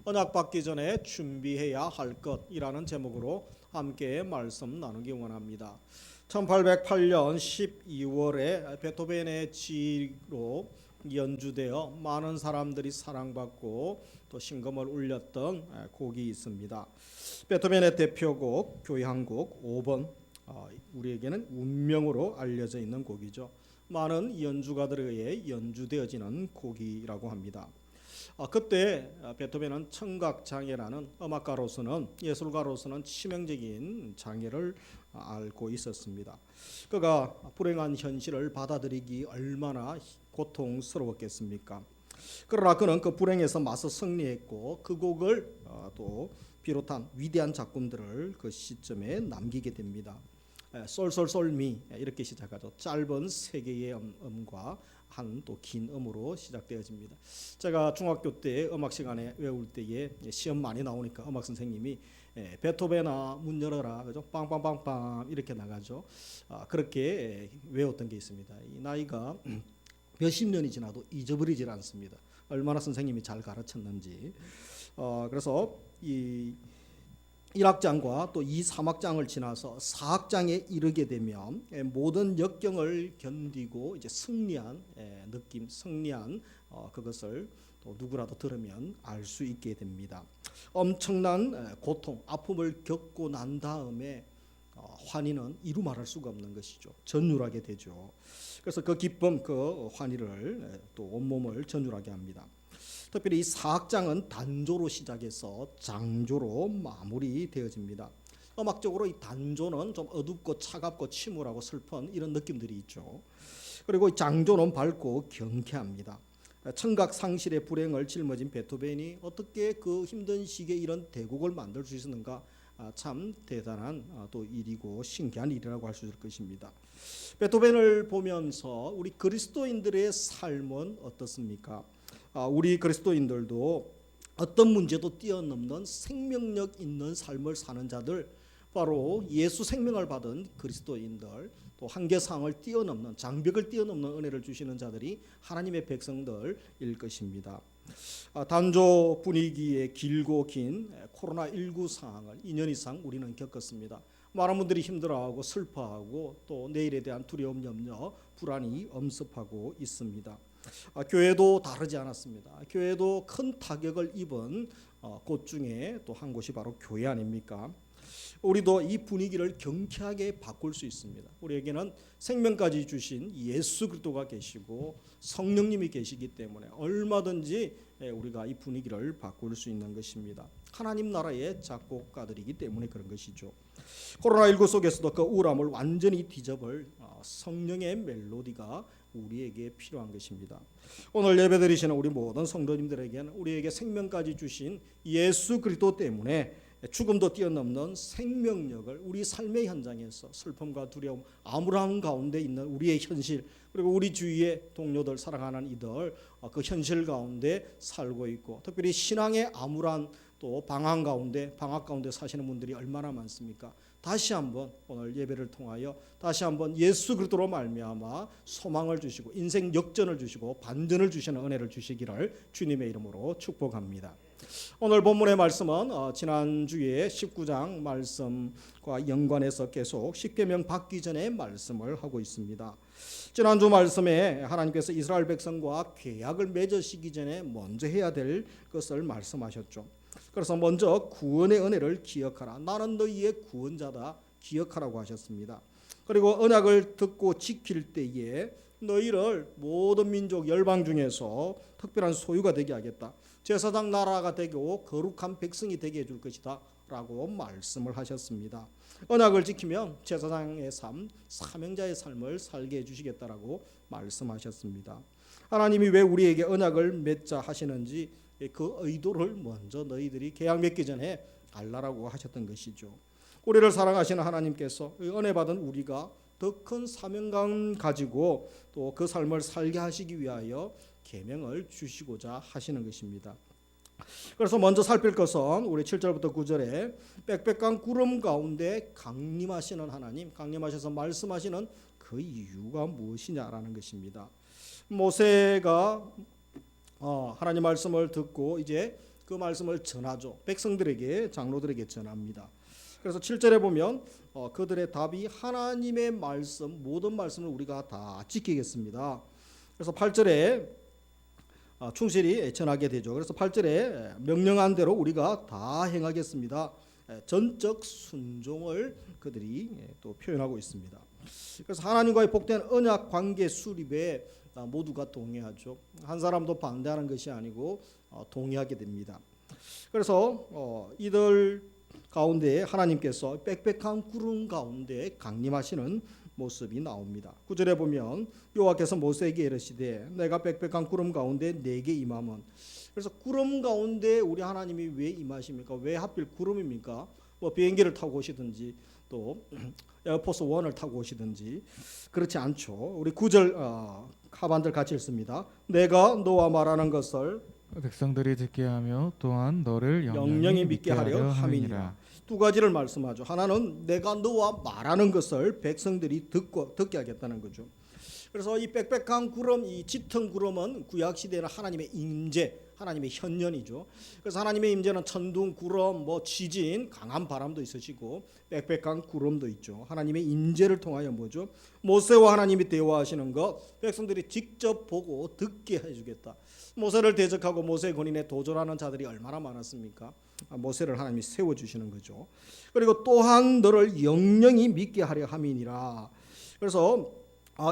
언약 받기 전에 준비해야 할 것이라는 제목으로 함께 말씀 나누기 원합니다. 1808년 12월에 베토벤의 지로 연주되어 많은 사람들이 사랑받고 또 신금을 울렸던 곡이 있습니다. 베토벤의 대표곡 교향곡 5번, 우리에게는 운명으로 알려져 있는 곡이죠. 많은 연주가들에 의해 연주되어지는 곡이라고 합니다. 그때 베토벤은 청각장애라는 음악가로서는, 예술가로서는 치명적인 장애를 앓고 있었습니다. 그가 불행한 현실을 받아들이기 얼마나 고통스러웠겠습니까? 그러나 그는 그 불행에서 맞서 승리했고 그 곡을 또 비롯한 위대한 작품들을 그 시점에 남기게 됩니다. 솔솔솔미 이렇게 시작하죠. 짧은 세 개의 음과 한 또 긴 음으로 시작되어집니다. 제가 중학교 때 음악 시간에 외울 때에 시험 많이 나오니까 음악 선생님이 베토벤아 문 열어라, 그죠? 빵빵빵빵 이렇게 나가죠. 그렇게 외웠던 게 있습니다. 이 나이가 몇십 년이 지나도 잊어버리질 않습니다. 얼마나 선생님이 잘 가르쳤는지. 그래서 이 1악장과 또 2, 3악장을 지나서 4악장에 이르게 되면 모든 역경을 견디고 이제 승리한 느낌, 승리한 그것을 또 누구라도 들으면 알 수 있게 됩니다. 엄청난 고통, 아픔을 겪고 난 다음에 환희는 이루 말할 수가 없는 것이죠. 전율하게 되죠. 그래서 그 기쁨, 그 환희를 또 온몸을 전율하게 합니다. 특별히 이 4악장은 단조로 시작해서 장조로 마무리되어집니다. 음악적으로 이 단조는 좀 어둡고 차갑고 침울하고 슬픈 이런 느낌들이 있죠. 그리고 이 장조는 밝고 경쾌합니다. 청각 상실의 불행을 짊어진 베토벤이 어떻게 그 힘든 시기에 이런 대곡을 만들 수 있었는가? 참 대단한 또 일이고 신기한 일이라고 할 수 있을 것입니다. 베토벤을 보면서 우리 그리스도인들의 삶은 어떻습니까? 우리 그리스도인들도 어떤 문제도 뛰어넘는 생명력 있는 삶을 사는 자들, 바로 예수 생명을 받은 그리스도인들, 또 한계상을 뛰어넘는, 장벽을 뛰어넘는 은혜를 주시는 자들이 하나님의 백성들일 것입니다. 단조 분위기의 길고 긴 코로나19 상황을 2년 이상 우리는 겪었습니다. 많은 분들이 힘들어하고 슬퍼하고 또 내일에 대한 두려움, 염려, 불안이 엄습하고 있습니다. 교회도 다르지 않았습니다. 교회도 큰 타격을 입은 곳 중에 또 한 곳이 바로 교회 아닙니까? 우리도 이 분위기를 경쾌하게 바꿀 수 있습니다. 우리에게는 생명까지 주신 예수 그리스도가 계시고 성령님이 계시기 때문에 얼마든지 우리가 이 분위기를 바꿀 수 있는 것입니다. 하나님 나라의 작곡가들이기 때문에 그런 것이죠. 코로나19 속에서도 그 우울함을 완전히 뒤집을 성령의 멜로디가 우리에게 필요한 것입니다. 오늘 예배드리시는 우리 모든 성도님들에게는 우리에게 생명까지 주신 예수 그리스도 때문에 죽음도 뛰어넘는 생명력을 우리 삶의 현장에서 슬픔과 두려움, 암울함 가운데 있는 우리의 현실, 그리고 우리 주위의 동료들, 사랑하는 이들, 그 현실 가운데 살고 있고, 특별히 신앙의 암울한 또 방황 가운데, 방학 가운데 사시는 분들이 얼마나 많습니까? 다시 한번 오늘 예배를 통하여 다시 한번 예수 그리스도로 말미암아 소망을 주시고 인생 역전을 주시고 반전을 주시는 은혜를 주시기를 주님의 이름으로 축복합니다. 오늘 본문의 말씀은 지난주에 19장 말씀과 연관해서 계속 십계명 받기 전에 말씀을 하고 있습니다. 지난주 말씀에 하나님께서 이스라엘 백성과 계약을 맺으시기 전에 먼저 해야 될 것을 말씀하셨죠. 그래서 먼저 구원의 은혜를 기억하라. 나는 너희의 구원자다. 기억하라고 하셨습니다. 그리고 언약을 듣고 지킬 때에 너희를 모든 민족 열방 중에서 특별한 소유가 되게 하겠다. 제사장 나라가 되고 거룩한 백성이 되게 해줄 것이다 라고 말씀을 하셨습니다. 언약을 지키면 제사장의 삶, 사명자의 삶을 살게 해주시겠다라고 말씀하셨습니다. 하나님이 왜 우리에게 언약을 맺자 하시는지 그 의도를 먼저 너희들이 계약 맺기 전에 알라라고 하셨던 것이죠. 우리를 사랑하시는 하나님께서 은혜 받은 우리가 더 큰 사명감 가지고 또 그 삶을 살게 하시기 위하여 계명을 주시고자 하시는 것입니다. 그래서 먼저 살필 것은 우리 7절부터 9절에 빽빽한 구름 가운데 강림하시는 하나님, 강림하셔서 말씀하시는 그 이유가 무엇이냐라는 것입니다. 모세가 하나님 말씀을 듣고 이제 그 말씀을 전하죠. 백성들에게, 장로들에게 전합니다. 그래서 7절에 보면 그들의 답이 하나님의 말씀, 모든 말씀을 우리가 다 지키겠습니다. 그래서 8절에 충실히 전하게 되죠. 그래서 8절에 명령한 대로 우리가 다 행하겠습니다. 전적 순종을 그들이 또 표현하고 있습니다. 그래서 하나님과의 복된 언약 관계 수립에 모두가 동의하죠. 한 사람도 반대하는 것이 아니고 동의하게 됩니다. 그래서 이들 가운데 하나님께서 빽빽한 구름 가운데 강림하시는 모습이 나옵니다. 9절에 보면 여호와께서 모세에게 이르시되 내가 빽빽한 구름 가운데 내게 임함은, 그래서 구름 가운데 우리 하나님이 왜 임하십니까? 왜 하필 구름입니까? 뭐 비행기를 타고 오시든지 또 에어포스 1을 타고 오시든지 그렇지 않죠. 우리 9절 하반절 같이 읽습니다. 내가 너와 말하는 것을 백성들이 듣게 하며 또한 너를 영영히 믿게 하려 함이니라. 두 가지를 말씀하죠. 하나는 내가 너와 말하는 것을 백성들이 듣게 하겠다는 거죠. 그래서 이 빽빽한 구름, 이 짙은 구름은 구약 시대는 하나님의 임재, 하나님의 현현이죠. 그래서 하나님의 임재는 천둥, 구름, 뭐 지진, 강한 바람도 있으시고 빽빽한 구름도 있죠. 하나님의 임재를 통하여 뭐죠? 모세와 하나님이 대화하시는 것 백성들이 직접 보고 듣게 해주겠다. 모세를 대적하고 모세의 권위에 도전하는 자들이 얼마나 많았습니까? 모세를 하나님이 세워주시는 거죠. 그리고 또한 너를 영영히 믿게 하려 함이니라. 그래서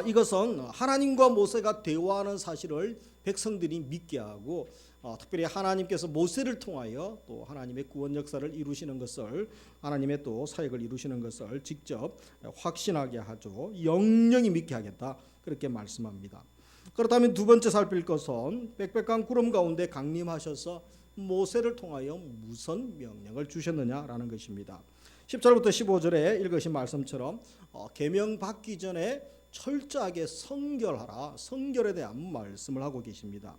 이것은 하나님과 모세가 대화하는 사실을 백성들이 믿게 하고 특별히 하나님께서 모세를 통하여 또 하나님의 구원 역사를 이루시는 것을, 하나님의 또 사역을 이루시는 것을 직접 확신하게 하죠. 영영히 믿게 하겠다, 그렇게 말씀합니다. 그렇다면 두 번째 살필 것은 빽빽한 구름 가운데 강림하셔서 모세를 통하여 무슨 명령을 주셨느냐라는 것입니다. 10절부터 15절에 읽으신 말씀처럼 계명 받기 전에 철저하게 성결하라, 성결에 대한 말씀을 하고 계십니다.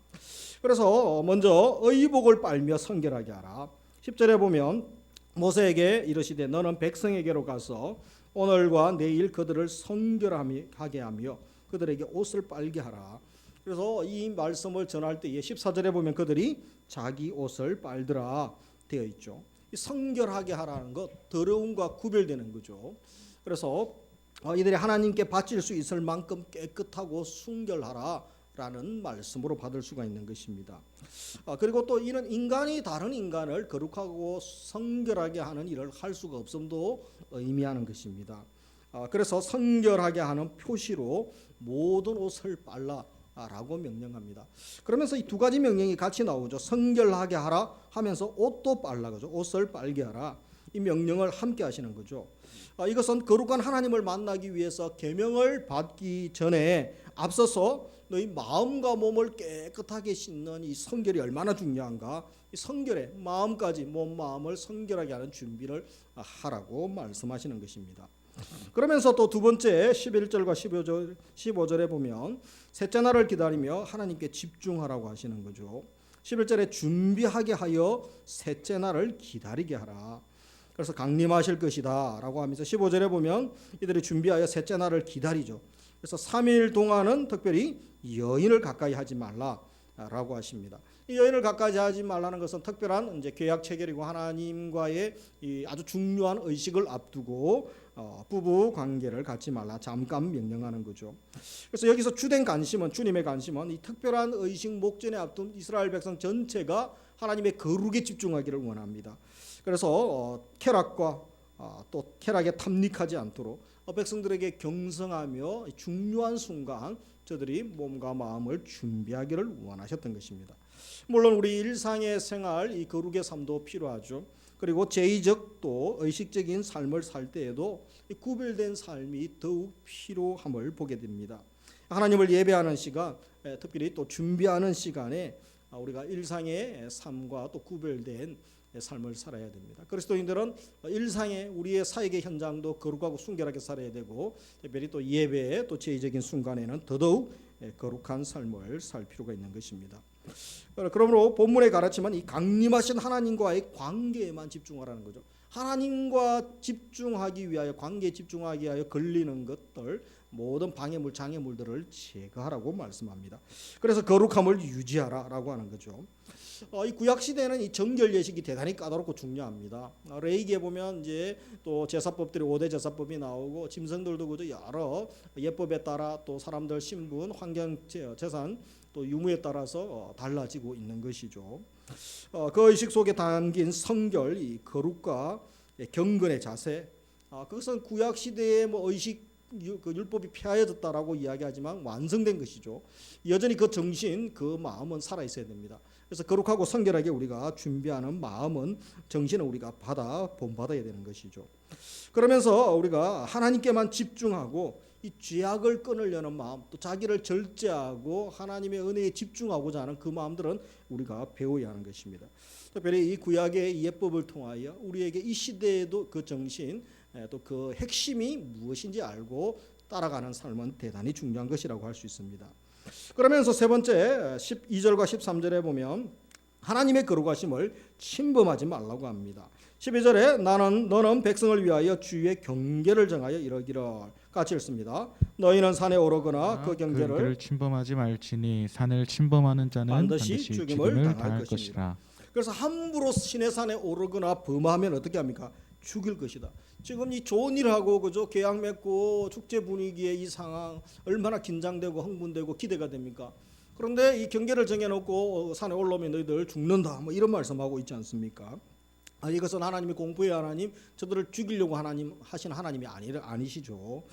그래서 먼저 의복을 빨며 성결하게 하라. 10절에 보면 모세에게 이르시되 너는 백성에게로 가서 오늘과 내일 그들을 성결하게 하며 그들에게 옷을 빨게 하라. 그래서 이 말씀을 전할 때에 14절에 보면 그들이 자기 옷을 빨더라 되어 있죠. 성결하게 하라는 것, 더러움과 구별되는 거죠. 그래서 이들이 하나님께 바칠 수 있을 만큼 깨끗하고 순결하라라는 말씀으로 받을 수가 있는 것입니다. 그리고 또 이는 인간이 다른 인간을 거룩하고 성결하게 하는 일을 할 수가 없음도 의미하는 것입니다. 그래서 성결하게 하는 표시로 모든 옷을 빨라라고 명령합니다. 그러면서 이 두 가지 명령이 같이 나오죠. 성결하게 하라 하면서 옷도 빨라, 그죠? 옷을 빨게 하라. 이 명령을 함께 하시는 거죠. 이것은 거룩한 하나님을 만나기 위해서 계명을 받기 전에 앞서서 너희 마음과 몸을 깨끗하게 씻는 이 성결이 얼마나 중요한가, 이 성결에 마음까지 몸 마음을 성결하게 하는 준비를 하라고 말씀하시는 것입니다. 그러면서 또 두 번째 11절과 15절에 보면 셋째 날을 기다리며 하나님께 집중하라고 하시는 거죠. 11절에 준비하게 하여 셋째 날을 기다리게 하라. 그래서 강림하실 것이다 라고 하면서 15절에 보면 이들이 준비하여 셋째 날을 기다리죠. 그래서 3일 동안은 특별히 여인을 가까이 하지 말라라고 하십니다. 이 여인을 가까이 하지 말라는 것은 특별한 이제 계약 체결이고 하나님과의 이 아주 중요한 의식을 앞두고 부부 관계를 갖지 말라 잠깐 명령하는 거죠. 그래서 여기서 주된 관심은, 주님의 관심은 이 특별한 의식 목전에 앞둔 이스라엘 백성 전체가 하나님의 거룩에 집중하기를 원합니다. 그래서 쾌락과 또 쾌락에 탐닉하지 않도록 백성들에게 경성하며 중요한 순간 저들이 몸과 마음을 준비하기를 원하셨던 것입니다. 물론 우리 일상의 생활, 이 거룩의 삶도 필요하죠. 그리고 제의적 또 의식적인 삶을 살 때에도 이 구별된 삶이 더욱 필요함을 보게 됩니다. 하나님을 예배하는 시간, 특별히 또 준비하는 시간에 우리가 일상의 삶과 또 구별된 삶을 살아야 됩니다. 그리스도인들은 일상의 우리의 사역의 현장도 거룩하고 순결하게 살아야 되고 특별히 또 예배의 또 제의적인 순간에는 더더욱 거룩한 삶을 살 필요가 있는 것입니다. 그러므로 본문에 가르치면 이 강림하신 하나님과의 관계에만 집중하라는 거죠. 하나님과 집중하기 위하여, 관계에 집중하기 위하여 걸리는 것들, 모든 방해물, 장애물들을 제거하라고 말씀합니다. 그래서 거룩함을 유지하라라고 하는 거죠. 이 구약 시대에는 이 정결 예식이 대단히 까다롭고 중요합니다. 레위기에 보면 이제 또 제사법들이 5대 제사법이 나오고 짐승들도 그저 여러 예법에 따라 또 사람들 신분, 환경, 재산 또 유무에 따라서 달라지고 있는 것이죠. 그 의식 속에 담긴 성결, 이 거룩과 경건의 자세, 그것은 구약 시대의 뭐 의식 그 율법이 폐하여졌다라고 이야기하지만 완성된 것이죠. 여전히 그 정신, 그 마음은 살아 있어야 됩니다. 그래서 거룩하고 성결하게 우리가 준비하는 마음은, 정신은 우리가 본받아야 되는 것이죠. 그러면서 우리가 하나님께만 집중하고 이 죄악을 끊으려는 마음, 또 자기를 절제하고 하나님의 은혜에 집중하고자 하는 그 마음들은 우리가 배워야 하는 것입니다. 특별히 이 구약의 예법을 통하여 우리에게 이 시대에도 그 정신, 또 그 핵심이 무엇인지 알고 따라가는 삶은 대단히 중요한 것이라고 할 수 있습니다. 그러면서 세 번째 12절과 13절에 보면 하나님의 거룩하심을 침범하지 말라고 합니다. 12절에 너는 백성을 위하여 주의 경계를 정하여 이러기를 같이 읽습니다. 너희는 산에 오르거나 그 경계를 침범하지 말지니 산을 침범하는 자는 반드시 반드시 죽임을 당할 것이라. 그래서 함부로 시내 산에 오르거나 범하면 어떻게 합니까? 죽일 것이다. 지금 이 좋은 일하고 그죠? 계약 맺고 축제 분위기에 이 상황 얼마나 긴장되고 흥분되고 기대가 됩니까? 그런데 이 경계를 정해놓고 산에 올라오면 너희들 죽는다. 뭐 이런 말씀하고 있지 않습니까? 이것은 하나님이 공포의 하나님, 저들을 죽이려고 하신 하나님이 아니시죠.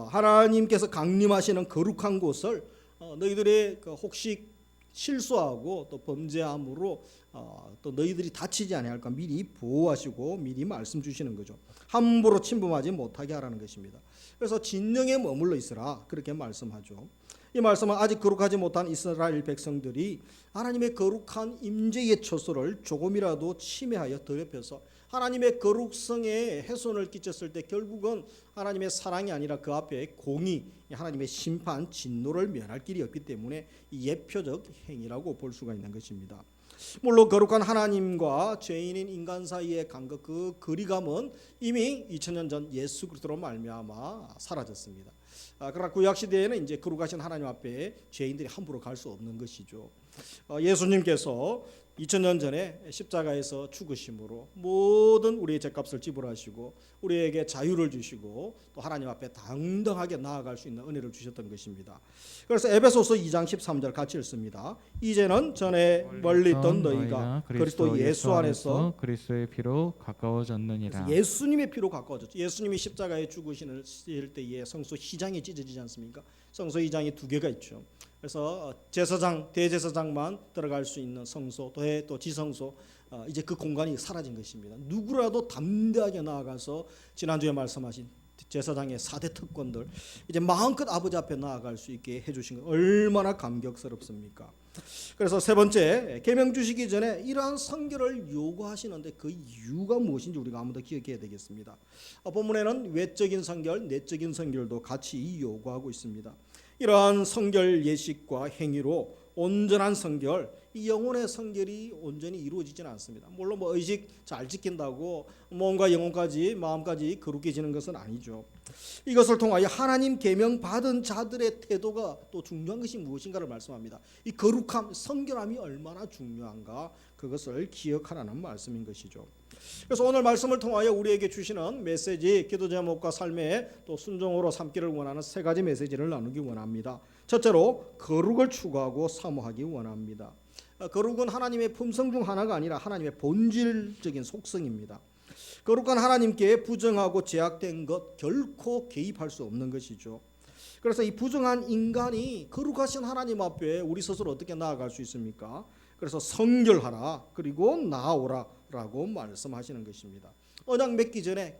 하나님께서 강림하시는 거룩한 곳을 너희들의 혹시 실수하고 또 범죄함으로 또 너희들이 다치지 아니할까 미리 보호하시고 미리 말씀 주시는 거죠. 함부로 침범하지 못하게 하라는 것입니다. 그래서 진영에 머물러 있으라 그렇게 말씀하죠. 이 말씀은 아직 거룩하지 못한 이스라엘 백성들이 하나님의 거룩한 임재의 처소를 조금이라도 침해하여 더럽혀서 하나님의 거룩성에 훼손을 끼쳤을 때 결국은 하나님의 사랑이 아니라 그 앞에 공의, 하나님의 심판, 진노를 면할 길이 없기 때문에 예표적 행위라고 볼 수가 있는 것입니다. 물론 거룩한 하나님과 죄인인 인간 사이의 간극, 그 거리감은 이미 2000년 전 예수 그리스도로 말미암아 사라졌습니다. 그러나 구약 시대에는 이제 거룩하신 하나님 앞에 죄인들이 함부로 갈 수 없는 것이죠. 예수님께서 2000년 전에 십자가에서 죽으심으로 모든 우리의 죄값을 지불하시고 우리에게 자유를 주시고 또 하나님 앞에 당당하게 나아갈 수 있는 은혜를 주셨던 것입니다. 그래서 에베소서 2장 13절 같이 읽습니다. 이제는 전에 멀리 있던 너희가 그리스도 예수 안에서 그리스도의 피로 가까워졌느니라. 예수님의 피로 가까워졌죠. 예수님이 십자가에 죽으실 때에 성소 휘장이 찢어지지 않습니까? 성소 휘장이 두 개가 있죠. 그래서 제사장, 대제사장만 들어갈 수 있는 성소, 또 지성소, 이제 그 공간이 사라진 것입니다. 누구라도 담대하게 나아가서 지난주에 말씀하신 제사장의 4대 특권들 이제 마음껏 아버지 앞에 나아갈 수 있게 해주신 것 얼마나 감격스럽습니까? 그래서 세 번째, 계명 주시기 전에 이러한 성결을 요구하시는데 그 이유가 무엇인지 우리가 한번 더 기억해야 되겠습니다. 본문에는 외적인 성결, 내적인 성결도 같이 요구하고 있습니다. 이러한 성결 예식과 행위로 온전한 성결, 이 영혼의 성결이 온전히 이루어지지는 않습니다. 물론 뭐 의식 잘 지킨다고 몸과 영혼까지 마음까지 거룩해지는 것은 아니죠. 이것을 통하여 하나님 계명 받은 자들의 태도가 또 중요한 것이 무엇인가를 말씀합니다. 이 거룩함, 성결함이 얼마나 중요한가 그것을 기억하라는 말씀인 것이죠. 그래서 오늘 말씀을 통하여 우리에게 주시는 메시지, 기도 제목과 삶에 또 순종으로 삼기를 원하는 세 가지 메시지를 나누기 원합니다. 첫째로 거룩을 추구하고 사모하기 원합니다. 거룩은 하나님의 품성 중 하나가 아니라 하나님의 본질적인 속성입니다. 거룩한 하나님께 부정하고 제약된 것 결코 개입할 수 없는 것이죠. 그래서 이 부정한 인간이 거룩하신 하나님 앞에 우리 스스로 어떻게 나아갈 수 있습니까? 그래서 성결하라 그리고 나아오라 라고 말씀하시는 것입니다. 언약 맺기 전에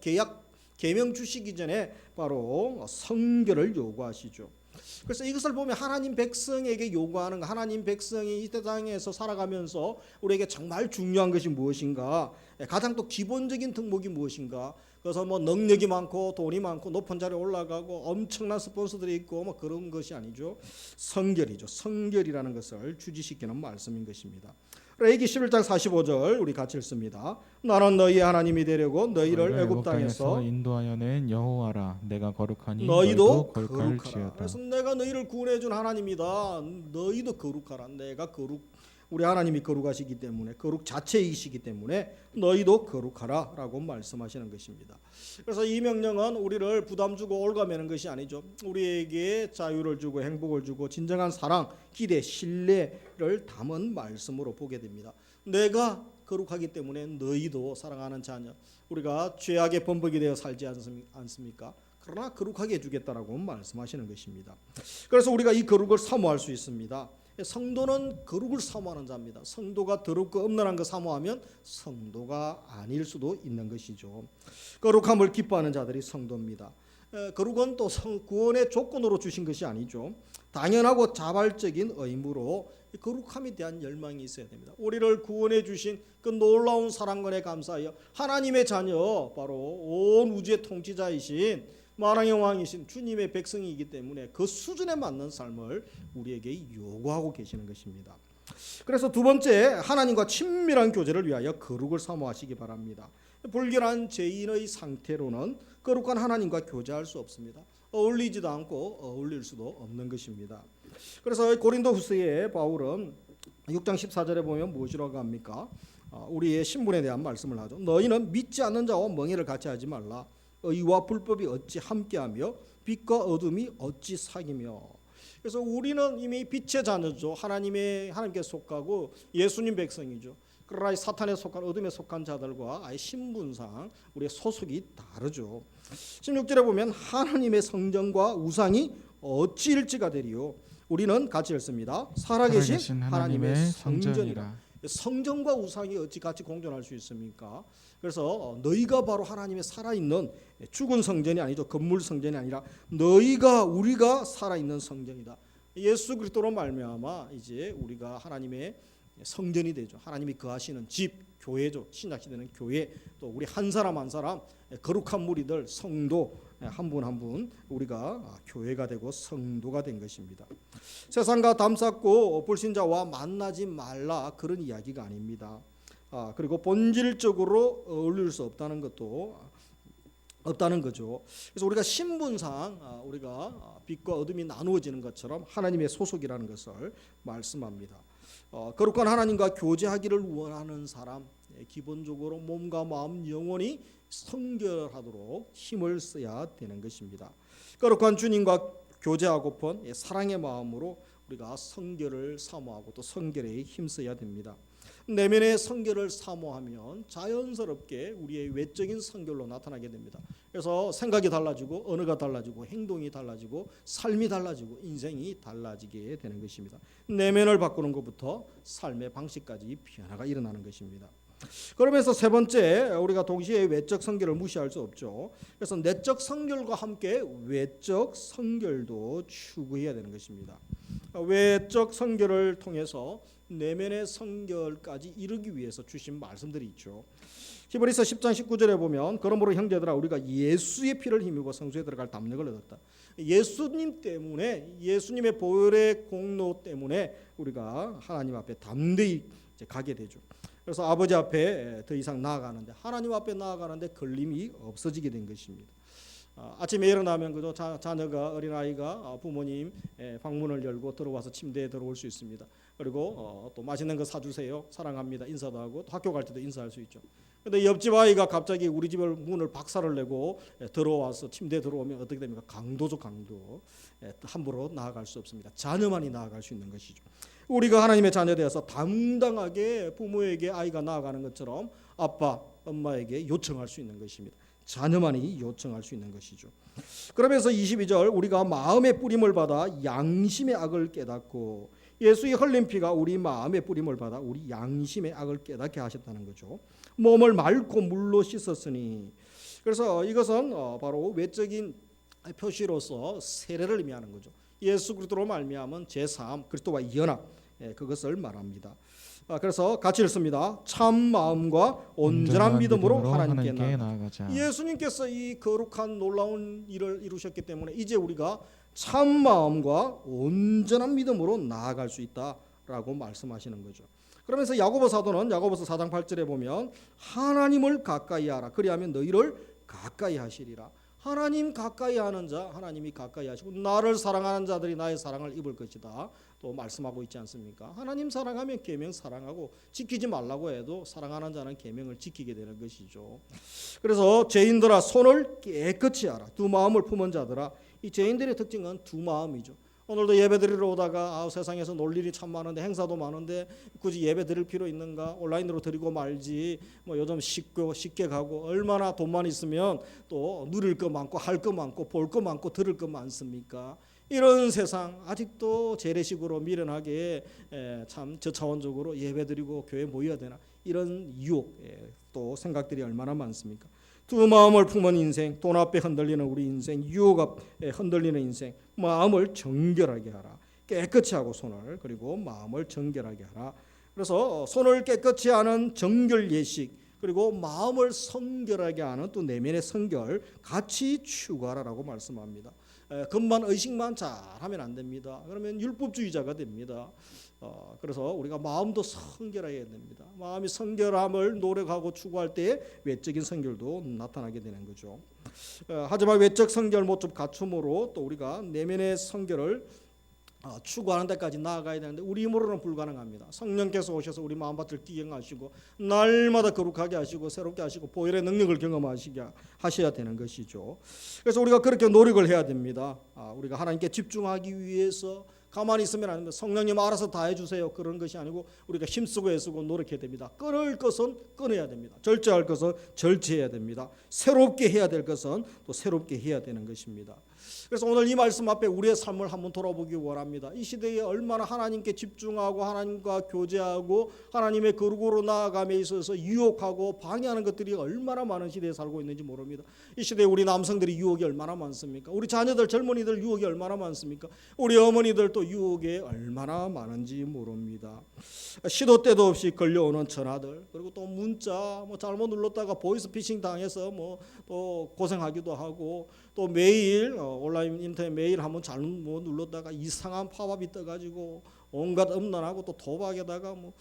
계명 주시기 전에 바로 성결을 요구하시죠. 그래서 이것을 보면 하나님 백성에게 요구하는 거, 하나님 백성이 이 세상에서 살아가면서 우리에게 정말 중요한 것이 무엇인가, 가장 또 기본적인 덕목이 무엇인가. 그래서 뭐 능력이 많고 돈이 많고 높은 자리에 올라가고 엄청난 스폰서들이 있고 뭐 그런 것이 아니죠. 성결이죠. 성결이라는 것을 주지시키는 말씀인 것입니다. 레위기 11장 45절 우리 같이 읽습니다. 나는 너희의 하나님이 되려고 너희를 애굽 땅에서 인도하여 낸 여호와라. 내가 거룩하니 너희도 거룩할지어다. 그래서 내가 너희를 구원해 준 하나님이다. 너희도 거룩하라. 내가 우리 하나님이 거룩하시기 때문에, 거룩 자체이시기 때문에 너희도 거룩하라라고 말씀하시는 것입니다. 그래서 이 명령은 우리를 부담 주고 올가매는 것이 아니죠. 우리에게 자유를 주고 행복을 주고 진정한 사랑, 기대, 신뢰를 담은 말씀으로 보게 됩니다. 내가 거룩하기 때문에 너희도, 사랑하는 자녀, 우리가 죄악의 범벅이 되어 살지 않습니까? 그러나 거룩하게 해주겠다라고 말씀하시는 것입니다. 그래서 우리가 이 거룩을 사모할 수 있습니다. 성도는 거룩을 사모하는 자입니다. 성도가 더럽고 엄란한 거 사모하면 성도가 아닐 수도 있는 것이죠. 거룩함을 기뻐하는 자들이 성도입니다. 거룩은 또 구원의 조건으로 주신 것이 아니죠. 당연하고 자발적인 의무로 거룩함에 대한 열망이 있어야 됩니다. 우리를 구원해 주신 그 놀라운 사랑권에 감사하여 하나님의 자녀, 바로 온 우주의 통치자이신 만왕의 왕이신 주님의 백성이기 때문에 그 수준에 맞는 삶을 우리에게 요구하고 계시는 것입니다. 그래서 두 번째, 하나님과 친밀한 교제를 위하여 거룩을 사모하시기 바랍니다. 불결한 죄인의 상태로는 거룩한 하나님과 교제할 수 없습니다. 어울리지도 않고 어울릴 수도 없는 것입니다. 그래서 고린도후서에 바울은 6장 14절에 보면 무엇이라고 합니까? 우리의 신분에 대한 말씀을 하죠. 너희는 믿지 않는 자와 멍에를 같이 하지 말라. 의와 불법이 어찌 함께하며 빛과 어둠이 어찌 사귀며. 그래서 우리는 이미 빛의 자녀죠. 하나님께 속하고 예수님 백성이죠. 그러나 사탄에 속한, 어둠에 속한 자들과 아예 신분상 우리의 소속이 다르죠. 16절에 보면 하나님의 성전과 우상이 어찌 일치가 되리요. 우리는 같이 읽습니다. 살아계신 하나님의 성전이라. 성전과 우상이 어찌 같이 공존할 수 있습니까? 그래서 너희가 바로 하나님의 살아있는, 죽은 성전이 아니죠. 건물 성전이 아니라 우리가 살아있는 성전이다. 예수 그리스도로 말미암아 이제 우리가 하나님의 성전이 되죠. 하나님이 거하시는 집, 교회죠. 신약 시대는 교회, 또 우리 한 사람 한 사람 거룩한 무리들, 성도 한 분 한 분 우리가 교회가 되고 성도가 된 것입니다. 세상과 담쌓고 불신자와 만나지 말라, 그런 이야기가 아닙니다. 그리고 본질적으로 어울릴 수 없다는 것도 없다는 거죠. 그래서 우리가 신분상 우리가 빛과 어둠이 나누어지는 것처럼 하나님의 소속이라는 것을 말씀합니다. 거룩한 하나님과 교제하기를 원하는 사람, 기본적으로 몸과 마음, 영혼이 성결하도록 힘을 써야 되는 것입니다. 거룩한 주님과 교제하고픈 사랑의 마음으로 우리가 성결을 사모하고 또 성결에 힘써야 됩니다. 내면의 성결을 사모하면 자연스럽게 우리의 외적인 성결로 나타나게 됩니다. 그래서 생각이 달라지고 언어가 달라지고 행동이 달라지고 삶이 달라지고 인생이 달라지게 되는 것입니다. 내면을 바꾸는 것부터 삶의 방식까지 변화가 일어나는 것입니다. 그러면서 세 번째, 우리가 동시에 외적 성결을 무시할 수 없죠. 그래서 내적 성결과 함께 외적 성결도 추구해야 되는 것입니다. 외적 성결을 통해서 내면의 성결까지 이루기 위해서 주신 말씀들이 있죠. 히브리서 10장 19절에 보면 그러므로 형제들아 우리가 예수의 피를 힘입어 성소에 들어갈 담력을 얻었다. 예수님 때문에, 예수님의 보혈의 공로 때문에 우리가 하나님 앞에 담대히 가게 되죠. 그래서 아버지 앞에 더 이상 나아가는데, 하나님 앞에 나아가는데 걸림이 없어지게 된 것입니다. 아침에 일어나면 그저 자녀가, 어린아이가 부모님 방문을 열고 들어와서 침대에 들어올 수 있습니다. 그리고 또 맛있는 거 사주세요, 사랑합니다 인사도 하고, 또 학교 갈 때도 인사할 수 있죠. 그런데 옆집 아이가 갑자기 우리 집을 문을 박살을 내고 들어와서 침대에 들어오면 어떻게 됩니까? 강도죠, 강도. 함부로 나아갈 수 없습니다. 자녀만이 나아갈 수 있는 것이죠. 우리가 하나님의 자녀 되어서 당당하게 부모에게 아이가 나아가는 것처럼 아빠, 엄마에게 요청할 수 있는 것입니다. 자녀만이 요청할 수 있는 것이죠. 그러면서 22절, 우리가 마음의 뿌림을 받아 양심의 악을 깨닫고, 예수의 흘린 피가 우리 마음의 뿌림을 받아 우리 양심의 악을 깨닫게 하셨다는 거죠. 몸을 맑고 물로 씻었으니. 그래서 이것은 바로 외적인 표시로서 세례를 의미하는 거죠. 예수 그리스도로 말미암은 제3 그리스도와 연합, 그것을 말합니다. 그래서 같이 읽습니다. 참 마음과 온전한 믿음으로 하나님께 나아가자. 예수님께서 이 거룩한 놀라운 일을 이루셨기 때문에 이제 우리가 참 마음과 온전한 믿음으로 나아갈 수 있다라고 말씀하시는 거죠. 그러면서 야고보 사도는 야고보서 4장 8절에 보면 하나님을 가까이 하라, 그리하면 너희를 가까이 하시리라. 하나님 가까이 하는 자 하나님이 가까이 하시고 나를 사랑하는 자들이 나의 사랑을 입을 것이다. 또 말씀하고 있지 않습니까? 하나님 사랑하면 계명 사랑하고 지키지 말라고 해도 사랑하는 자는 계명을 지키게 되는 것이죠. 그래서 죄인들아 손을 깨끗이 하라. 두 마음을 품은 자들아. 이 죄인들의 특징은 두 마음이죠. 오늘도 예배 드리러 오다가 세상에서 놀 일이 참 많은데 행사도 많은데 굳이 예배 드릴 필요 있는가? 온라인으로 드리고 말지. 뭐 요즘 쉽게 가고 얼마나 돈만 있으면 또 누릴 거 많고 할 거 많고 볼 거 많고 들을 거 많습니까? 이런 세상 아직도 재래식으로 미련하게 참 저차원적으로 예배 드리고 교회 모여야 되나? 이런 유혹 또 생각들이 얼마나 많습니까? 두 마음을 품은 인생, 돈 앞에 흔들리는 우리 인생, 유혹 앞에 흔들리는 인생, 마음을 정결하게 하라. 깨끗이 하고 손을, 그리고 마음을 정결하게 하라. 그래서 손을 깨끗이 하는 정결 예식, 그리고 마음을 성결하게 하는 또 내면의 성결 같이 추구하라라고 말씀합니다. 겉만 의식만 잘하면 안 됩니다. 그러면 율법주의자가 됩니다. 그래서 우리가 마음도 성결해야 됩니다. 마음이 성결함을 노력하고 추구할 때 외적인 성결도 나타나게 되는 거죠. 하지만 외적 성결 모습 갖춤으로 또 우리가 내면의 성결을 추구하는 데까지 나아가야 되는데 우리 힘으로는 불가능합니다. 성령께서 오셔서 우리 마음밭을 기경하시고 날마다 거룩하게 하시고 새롭게 하시고 보혈의 능력을 경험하시게 하셔야 되는 것이죠. 그래서 우리가 그렇게 노력을 해야 됩니다. 우리가 하나님께 집중하기 위해서 가만히 있으면 안 됩니다. 성령님 알아서 다 해주세요. 그런 것이 아니고 우리가 힘쓰고 애쓰고 노력해야 됩니다. 끊을 것은 끊어야 됩니다. 절제할 것은 절제해야 됩니다. 새롭게 해야 될 것은 또 새롭게 해야 되는 것입니다. 그래서 오늘 이 말씀 앞에 우리의 삶을 한번 돌아보기 원합니다. 이 시대에 얼마나 하나님께 집중하고 하나님과 교제하고 하나님의 거룩으로 나아감에 있어서 유혹하고 방해하는 것들이 얼마나 많은 시대에 살고 있는지 모릅니다. 이 시대에 우리 남성들이 유혹이 얼마나 많습니까? 우리 자녀들 젊은이들 유혹이 얼마나 많습니까? 우리 어머니들도 유혹이 얼마나 많은지 모릅니다. 시도 때도 없이 걸려오는 전화들, 그리고 또 문자 뭐 잘못 눌렀다가 보이스피싱 당해서 뭐 또 고생하기도 하고, 또 메일 온라인 인터넷 메일 한번 잘못 눌렀다가 이상한 팝업이 떠가지고 온갖 음란하고 또 도박에다가 뭐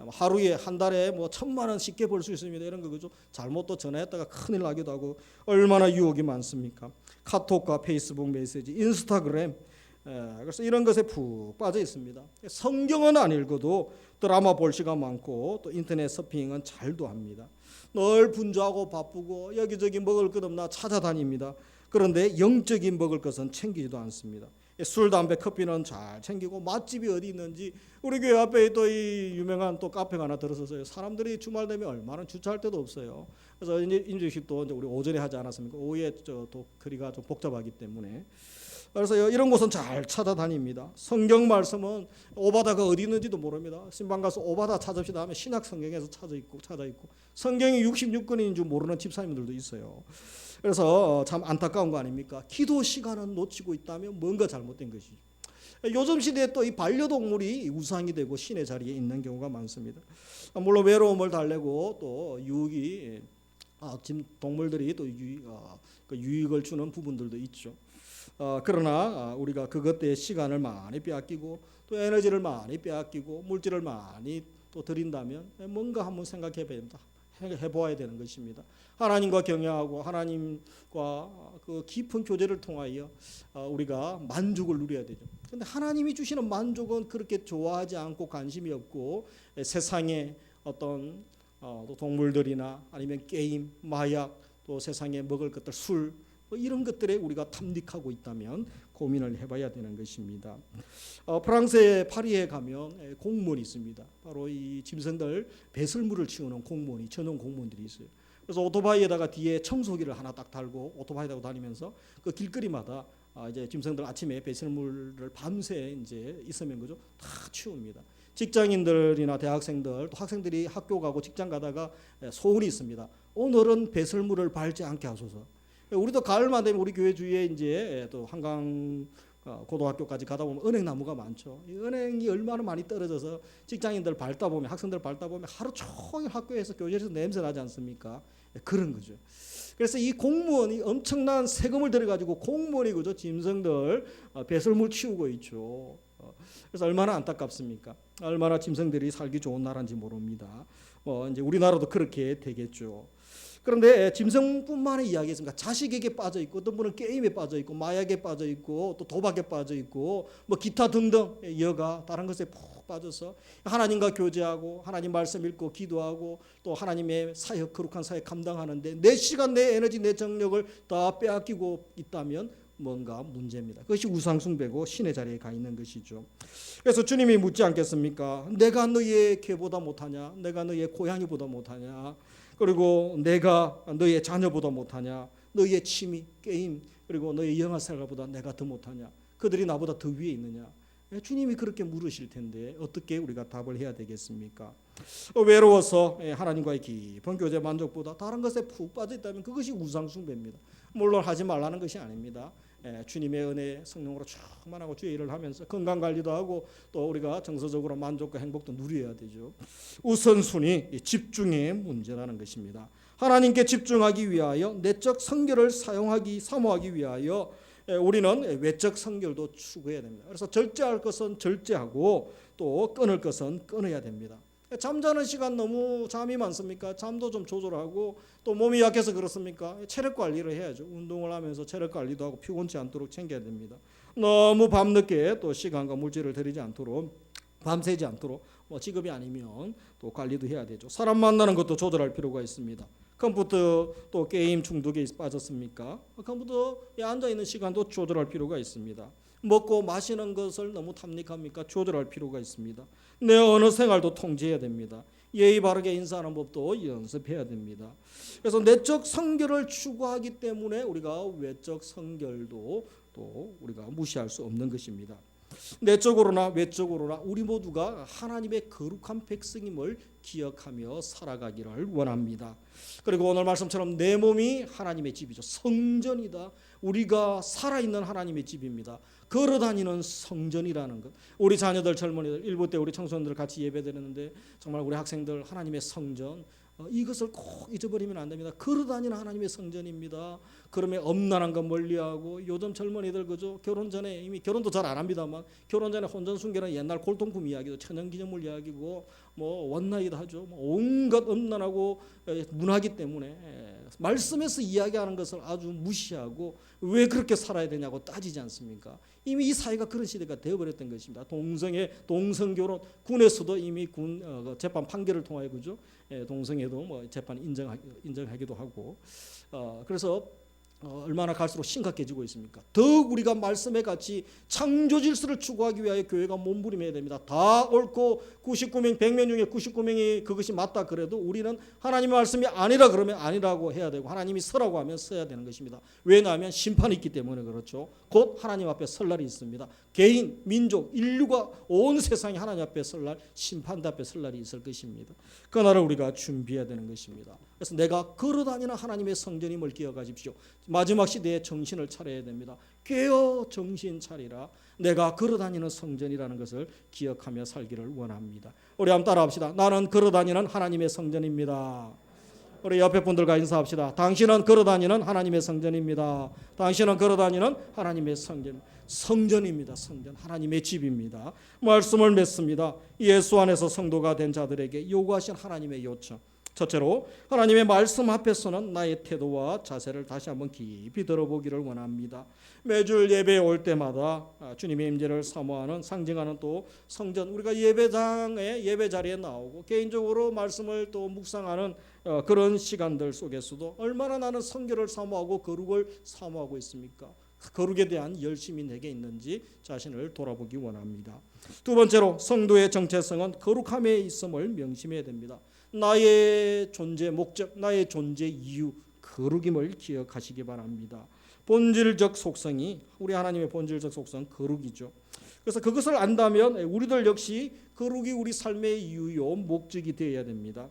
하루에 한 달에 뭐 1,000만 원 쉽게 벌 수 있습니다. 이런 거 그죠? 잘못 또 전화했다가 큰일 나기도 하고 얼마나 유혹이 많습니까? 카톡과 페이스북 메시지, 인스타그램, 그래서 이런 것에 푹 빠져 있습니다. 성경은 안 읽어도 드라마 볼 시간 많고 또 인터넷 서핑은 잘도 합니다. 늘 분주하고 바쁘고 여기저기 먹을 것 없나 찾아다닙니다. 그런데 영적인 먹을 것은 챙기지도 않습니다. 술, 담배, 커피는 잘 챙기고 맛집이 어디 있는지 우리 교회 앞에 또 이 유명한 또 카페가 하나 들어서서요. 사람들이 주말 되면 얼마나 주차할 데도 없어요. 그래서 이제 인주식도 이제 우리 오전에 하지 않았습니까? 오후에 또 거리가 좀 복잡하기 때문에. 그래서 이런 곳은 잘 찾아다닙니다. 성경 말씀은 오바다가 어디 있는지도 모릅니다. 신방 가서 오바다 찾읍시다 하면 신약 성경에서 찾아 있고 성경이 66권인 줄 모르는 집사님들도 있어요. 그래서 참 안타까운 거 아닙니까? 기도 시간은 놓치고 있다면 뭔가 잘못된 것이죠. 요즘 시대에 또 이 반려동물이 우상이 되고 신의 자리에 있는 경우가 많습니다. 물론 외로움을 달래고 또 유익이 지금 동물들이 또 유익을 주는 부분들도 있죠. 그러나 우리가 그것에 시간을 많이 빼앗기고 또 에너지를 많이 빼앗기고 물질을 많이 또 들인다면 뭔가 한번 생각해 보아야 되는 것입니다. 하나님과 경외하고 하나님과 그 깊은 교제를 통하여 우리가 만족을 누려야 되죠. 그런데 하나님이 주시는 만족은 그렇게 좋아하지 않고 관심이 없고 세상의 어떤 동물들이나 아니면 게임, 마약, 또 세상에 먹을 것들, 술 이런 것들에 우리가 탐닉하고 있다면 고민을 해봐야 되는 것입니다. 프랑스의 파리에 가면 공무원이 있습니다. 바로 이 짐승들 배설물을 치우는 공무원이 전용 공무원들이 있어요. 그래서 오토바이에다가 뒤에 청소기를 하나 딱 달고 오토바이 타고 다니면서 그 길거리마다 이제 짐승들 아침에 배설물을 밤새 이제 있으면 그죠 다 치웁니다. 직장인들이나 대학생들 또 학생들이 학교 가고 직장 가다가 소원이 있습니다. 오늘은 배설물을 밟지 않게 하소서. 우리도 가을만 되면 우리 교회 주위에 이제 또 한강 고등학교까지 가다 보면 은행나무가 많죠. 이 은행이 얼마나 많이 떨어져서 직장인들 밟다 보면 학생들 밟다 보면 하루 종일 학교에서 교실에서 냄새 나지 않습니까? 그런 거죠. 그래서 이 공무원이 엄청난 세금을 들여가지고 공무원이 그죠 짐승들 배설물 치우고 있죠. 그래서 얼마나 안타깝습니까? 얼마나 짐승들이 살기 좋은 나라인지 모릅니다. 이제 우리나라도 그렇게 되겠죠. 그런데 짐승뿐만이 이야기했습니다. 자식에게 빠져 있고, 어떤 분은 게임에 빠져 있고, 마약에 빠져 있고, 또 도박에 빠져 있고, 뭐 기타 등등 여가 다른 것에 푹 빠져서 하나님과 교제하고 하나님 말씀 읽고 기도하고 또 하나님의 사역, 거룩한 사역 감당하는데 내 시간, 내 에너지, 내 정력을 다 빼앗기고 있다면 뭔가 문제입니다. 그것이 우상숭배고 신의 자리에 가 있는 것이죠. 그래서 주님이 묻지 않겠습니까? 내가 너의 개보다 못하냐? 내가 너의 고양이보다 못하냐? 그리고 내가 너의 자녀보다 못하냐? 너의 취미, 게임, 그리고 너의 영화 생활보다 내가 더 못하냐? 그들이 나보다 더 위에 있느냐? 주님이 그렇게 물으실 텐데 어떻게 우리가 답을 해야 되겠습니까? 외로워서 하나님과의 깊은 교제 만족보다 다른 것에 푹 빠져 있다면 그것이 우상숭배입니다. 물론 하지 말라는 것이 아닙니다. 주님의 은혜 성령으로 충만하고 주의 일을 하면서 건강관리도 하고 또 우리가 정서적으로 만족과 행복도 누려야 되죠. 우선순위 집중의 문제라는 것입니다. 하나님께 집중하기 위하여 내적 성결을 사모하기 위하여 우리는 외적 성결도 추구해야 됩니다. 그래서 절제할 것은 절제하고 또 끊을 것은 끊어야 됩니다. 잠자는 시간 너무 잠이 많습니까? 잠도 좀 조절하고 또 몸이 약해서 그렇습니까? 체력 관리를 해야죠. 운동을 하면서 체력 관리도 하고 피곤치 않도록 챙겨야 됩니다. 너무 밤늦게 또 시간과 물질을 들이지 않도록 밤새지 않도록 뭐 직업이 아니면 또 관리도 해야 되죠. 사람 만나는 것도 조절할 필요가 있습니다. 컴퓨터 또 게임 중독에 빠졌습니까? 컴퓨터에 앉아있는 시간도 조절할 필요가 있습니다. 먹고 마시는 것을 너무 탐닉합니까? 조절할 필요가 있습니다. 내 언어 생활도 통제해야 됩니다. 예의 바르게 인사하는 법도 연습해야 됩니다. 그래서 내적 성결을 추구하기 때문에 우리가 외적 성결도 또 우리가 무시할 수 없는 것입니다. 내적으로나 외적으로나 우리 모두가 하나님의 거룩한 백성임을 기억하며 살아가기를 원합니다. 그리고 오늘 말씀처럼 내 몸이 하나님의 집이죠. 성전이다. 우리가 살아있는 하나님의 집입니다. 걸어다니는 성전이라는 것. 우리 자녀들, 젊은이들, 일부 때 우리 청소년들 같이 예배드렸는데 정말 우리 학생들 하나님의 성전, 이것을 꼭 잊어버리면 안 됩니다. 걸어다니는 하나님의 성전입니다. 그러면 엄란한 것 멀리하고 요즘 젊은이들 그죠? 결혼 전에 이미 결혼도 잘 안 합니다만 결혼 전에 혼전순결은 옛날 골동품 이야기도 천연기념물 이야기고 뭐 원나잇도 하죠. 뭐 온갖 엄란하고 문화기 때문에 말씀에서 이야기하는 것을 아주 무시하고 왜 그렇게 살아야 되냐고 따지지 않습니까? 이미 이 사회가 그런 시대가 되어버렸던 것입니다. 동성결혼 군에서도 이미 군 재판 판결을 통하여 그죠? 동성애도 뭐 재판 인정하기도 하고 그래서 얼마나 갈수록 심각해지고 있습니까? 더욱 우리가 말씀에 같이 창조 질서를 추구하기 위하여 교회가 몸부림해야 됩니다. 다 옳고 99명 100명 중에 99명이 그것이 맞다 그래도 우리는 하나님의 말씀이 아니라 그러면 아니라고 해야 되고 하나님이 서라고 하면 서야 되는 것입니다. 왜냐하면 심판이 있기 때문에 그렇죠. 곧 하나님 앞에 설 날이 있습니다. 개인, 민족, 인류가 온 세상이 하나님 앞에 설 날, 심판대 앞에 설 날이 있을 것입니다. 그날을 우리가 준비해야 되는 것입니다. 그래서 내가 걸어다니는 하나님의 성전임을 기억하십시오. 마지막 시대에 정신을 차려야 됩니다. 깨어 정신 차리라. 내가 걸어다니는 성전이라는 것을 기억하며 살기를 원합니다. 우리 한번 따라합시다. 나는 걸어다니는 하나님의 성전입니다. 우리 옆에 분들과 인사합시다. 당신은 걸어다니는 하나님의 성전입니다. 당신은 걸어다니는 하나님의 성전입니다. 성전, 하나님의 집입니다. 말씀을 맺습니다. 예수 안에서 성도가 된 자들에게 요구하신 하나님의 요청. 첫째로 하나님의 말씀 앞에서는 나의 태도와 자세를 다시 한번 깊이 들어보기를 원합니다. 매주 예배에 올 때마다 주님의 임재를 사모하는 상징하는 또 성전, 우리가 예배장에 예배 자리에 나오고 개인적으로 말씀을 또 묵상하는 그런 시간들 속에서도 얼마나 나는 성결을 사모하고 거룩을 사모하고 있습니까? 거룩에 대한 열심이 내게 있는지 자신을 돌아보기 원합니다. 두 번째로 성도의 정체성은 거룩함에 있음을 명심해야 됩니다. 나의 존재 목적, 나의 존재 이유, 거룩임을 기억하시기 바랍니다. 본질적 속성이 우리 하나님의 본질적 속성 거룩이죠. 그래서 그것을 안다면 우리들 역시 거룩이 우리 삶의 이유요 목적이 되어야 됩니다.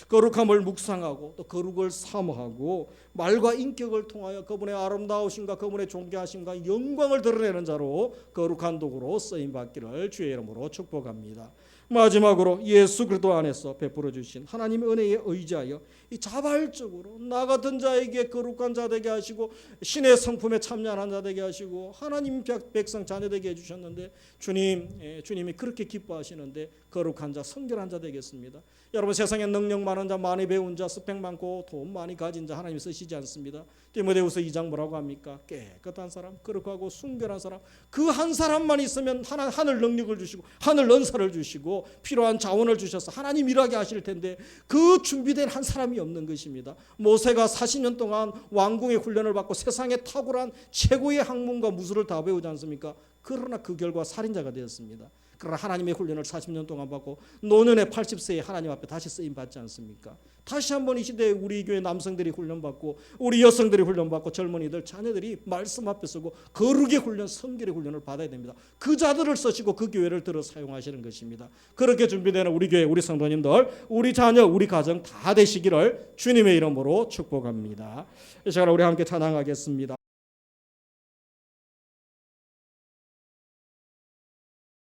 거룩함을 묵상하고 또 거룩을 사모하고 말과 인격을 통하여 그분의 아름다우심과 그분의 존귀하심과 영광을 드러내는 자로 거룩한 도구로 쓰임 받기를 주의 이름으로 축복합니다. 마지막으로 예수 그리스도 안에서 베풀어 주신 하나님의 은혜에 의지하여 이 자발적으로 나 같은 자에게 거룩한 자 되게 하시고 신의 성품에 참여하는 자 되게 하시고 하나님 백성 자녀 되게 해주셨는데 주님이 그렇게 기뻐하시는데 거룩한 자, 성결한 자 되겠습니다. 여러분, 세상에 능력 많은 자, 많이 배운 자, 스펙 많고 돈 많이 가진 자 하나님이 쓰시지 않습니다. 디모데후서 2장 뭐라고 합니까? 깨끗한 사람, 거룩하고 순결한 사람, 그 한 사람만 있으면 하늘 능력을 주시고 하늘 은사를 주시고 필요한 자원을 주셔서 하나님 일하게 하실 텐데 그 준비된 한 사람이 없는 것입니다. 모세가 40년 동안 왕궁의 훈련을 받고 세상에 탁월한 최고의 학문과 무술을 다 배우지 않습니까? 그러나 그 결과 살인자가 되었습니다. 그러나 하나님의 훈련을 40년 동안 받고 노년의 80세에 하나님 앞에 다시 쓰임 받지 않습니까? 다시 한번 이 시대에 우리 교회 남성들이 훈련받고 우리 여성들이 훈련받고 젊은이들 자녀들이 말씀 앞에 서고 거룩의 훈련, 성결의 훈련을 받아야 됩니다. 그 자들을 쓰시고 그 교회를 들어 사용하시는 것입니다. 그렇게 준비되는 우리 교회, 우리 성도님들, 우리 자녀, 우리 가정 다 되시기를 주님의 이름으로 축복합니다. 이 시간에 우리 함께 찬양하겠습니다.